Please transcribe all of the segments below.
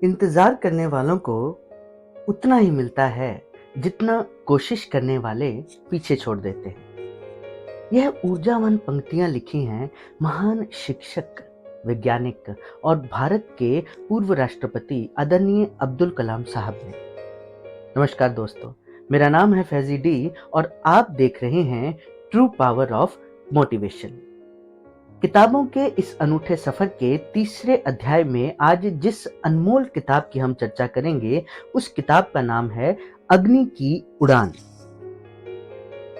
इंतजार करने वालों को उतना ही मिलता है जितना कोशिश करने वाले पीछे छोड़ देते हैं। यह ऊर्जावान पंक्तियां लिखी हैं महान शिक्षक, वैज्ञानिक और भारत के पूर्व राष्ट्रपति आदरणीय अब्दुल कलाम साहब ने। नमस्कार दोस्तों, मेरा नाम है फैजी डी और आप देख रहे हैं ट्रू पावर ऑफ मोटिवेशन। किताबों के इस अनूठे सफर के तीसरे अध्याय में आज जिस अनमोल किताब की हम चर्चा करेंगे, उस किताब का नाम है अग्नि की उड़ान।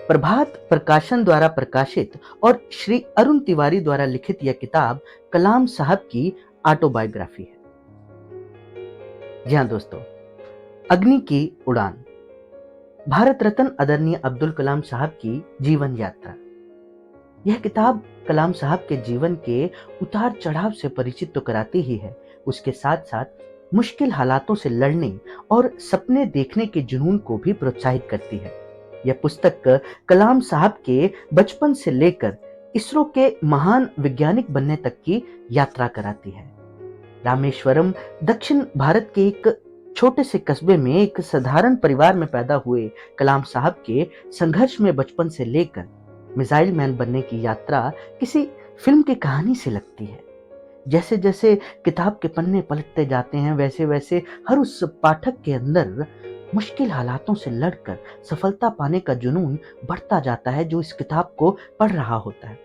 प्रभात प्रकाशन द्वारा प्रकाशित और श्री अरुण तिवारी द्वारा लिखित यह किताब कलाम साहब की ऑटोबायोग्राफी है। जी हाँ दोस्तों, अग्नि की उड़ान भारत रत्न आदरणीय अब्दुल कलाम साहब की जीवन यात्रा। यह किताब कलाम साहब के जीवन के उतार चढ़ाव से परिचित तो कराती ही है, उसके साथ साथ मुश्किल हालातों से लड़ने और सपने देखने के जुनून को भी प्रोत्साहित करती है। यह पुस्तक कलाम साहब के बचपन से लेकर इसरो के महान वैज्ञानिक बनने तक की यात्रा कराती है। रामेश्वरम दक्षिण भारत के एक छोटे से कस्बे में एक साधारण परिवार में पैदा हुए कलाम साहब के संघर्ष में बचपन से लेकर मिसाइल मैन बनने की यात्रा किसी फिल्म की कहानी से लगती है। जैसे जैसे किताब के पन्ने पलटते जाते हैं, वैसे वैसे हर उस पाठक के अंदर मुश्किल हालातों से लड़कर सफलता पाने का जुनून बढ़ता जाता है, जो इस किताब को पढ़ रहा होता है।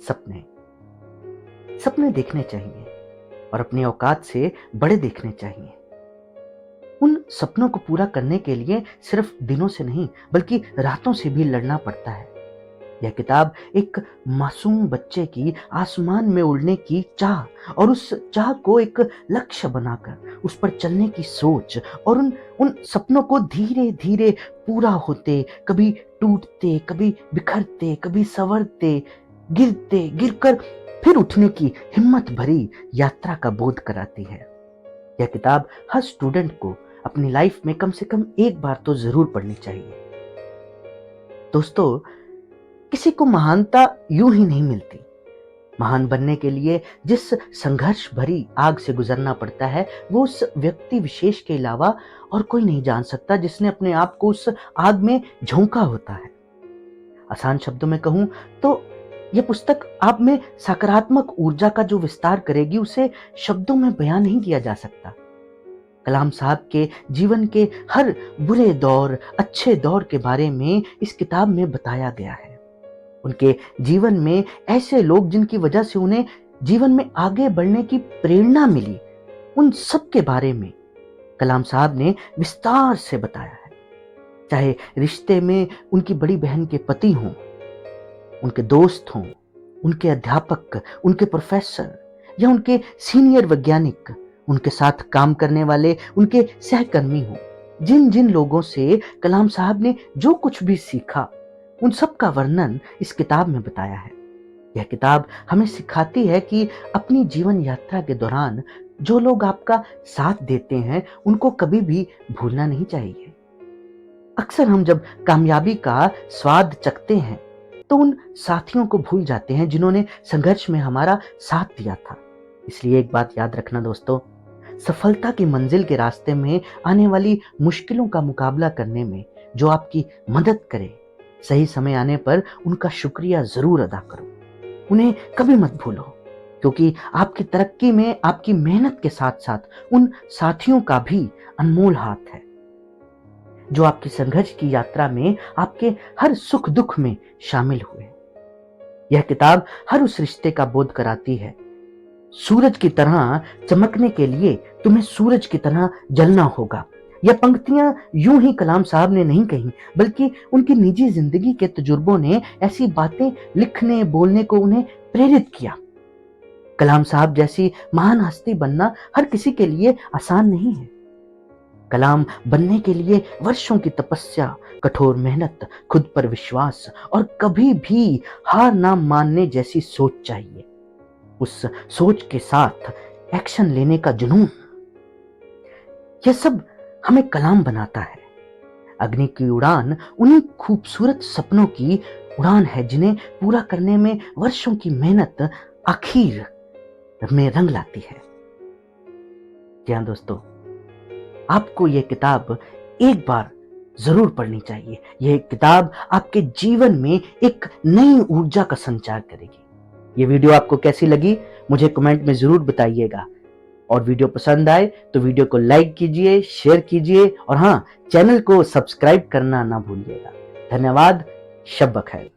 सपने सपने देखने चाहिए और अपनी औकात से बड़े देखने चाहिए। उन सपनों को पूरा करने के लिए सिर्फ दिनों से नहीं बल्कि रातों से भी लड़ना पड़ता है। यह किताब एक मासूम बच्चे की आसमान में उड़ने की चाह और उस चाह को एक लक्ष्य बनाकर उस पर चलने की सोच और उन सपनों को धीरे धीरे पूरा होते, कभी टूटते, कभी बिखरते, कभी संवरते, गिरते, गिरकर फिर उठने की हिम्मत भरी यात्रा का बोध कराती है। यह किताब हर स्टूडेंट को अपनी लाइफ में कम से कम एक बार तो जरूर पढ़नी चाहिए। दोस्तों, किसी को महानता यूं ही नहीं मिलती। महान बनने के लिए जिस संघर्ष भरी आग से गुजरना पड़ता है, वो उस व्यक्ति विशेष के अलावा और कोई नहीं जान सकता जिसने अपने आप को उस आग में झोंका होता है। आसान शब्दों में कहूं तो यह पुस्तक आप में सकारात्मक ऊर्जा का जो विस्तार करेगी, उसे शब्दों में बयान नहीं किया जा सकता। कलाम साहब के जीवन के हर बुरे दौर, अच्छे दौर के बारे में इस किताब में बताया गया है। उनके जीवन में ऐसे लोग जिनकी वजह से उन्हें जीवन में आगे बढ़ने की प्रेरणा मिली, उन सब के बारे में कलाम साहब ने विस्तार से बताया है। चाहे रिश्ते में उनकी बड़ी बहन के पति हों, उनके दोस्त हों, उनके अध्यापक, उनके प्रोफेसर या उनके सीनियर वैज्ञानिक, उनके साथ काम करने वाले उनके सहकर्मी हों, जिन जिन लोगों से कलाम साहब ने जो कुछ भी सीखा, उन सब का वर्णन इस किताब में बताया है। यह किताब हमें सिखाती है कि अपनी जीवन यात्रा के दौरान जो लोग आपका साथ देते हैं, उनको कभी भी भूलना नहीं चाहिए। अक्सर हम जब कामयाबी का स्वाद चखते हैं तो उन साथियों को भूल जाते हैं जिन्होंने संघर्ष में हमारा साथ दिया था। इसलिए एक बात याद रखना दोस्तों, सफलता की मंजिल के रास्ते में आने वाली मुश्किलों का मुकाबला करने में जो आपकी मदद करे, सही समय आने पर उनका शुक्रिया जरूर अदा करो। उन्हें कभी मत भूलो, क्योंकि आपकी तरक्की में आपकी मेहनत के साथ साथ उन साथियों का भी अनमोल हाथ है, जो आपकी संघर्ष की यात्रा में आपके हर सुख दुख में शामिल हुए। यह किताब हर उस रिश्ते का बोध कराती है। सूरज की तरह चमकने के लिए तुम्हें सूरज की तरह जलना होगा। यह पंक्तियां यूं ही कलाम साहब ने नहीं कही, बल्कि उनकी निजी जिंदगी के तजुर्बों ने ऐसी बातें लिखने बोलने को उन्हें प्रेरित किया। कलाम साहब जैसी महान हस्ती बनना हर किसी के लिए आसान नहीं है। कलाम बनने के लिए वर्षों की तपस्या, कठोर मेहनत, खुद पर विश्वास और कभी भी हार ना मानने जैसी सोच चाहिए। उस सोच के साथ एक्शन लेने का जुनून, यह सब हमें कलाम बनाता है। अग्नि की उड़ान उन्हीं खूबसूरत सपनों की उड़ान है जिन्हें पूरा करने में वर्षों की मेहनत आखिर में रंग लाती है। जी हाँ दोस्तों, आपको यह किताब एक बार जरूर पढ़नी चाहिए। यह किताब आपके जीवन में एक नई ऊर्जा का संचार करेगी। ये वीडियो आपको कैसी लगी मुझे कमेंट में जरूर बताइएगा, और वीडियो पसंद आए तो वीडियो को लाइक कीजिए, शेयर कीजिए, और हाँ, चैनल को सब्सक्राइब करना ना भूलिएगा। धन्यवाद। शब बखैर।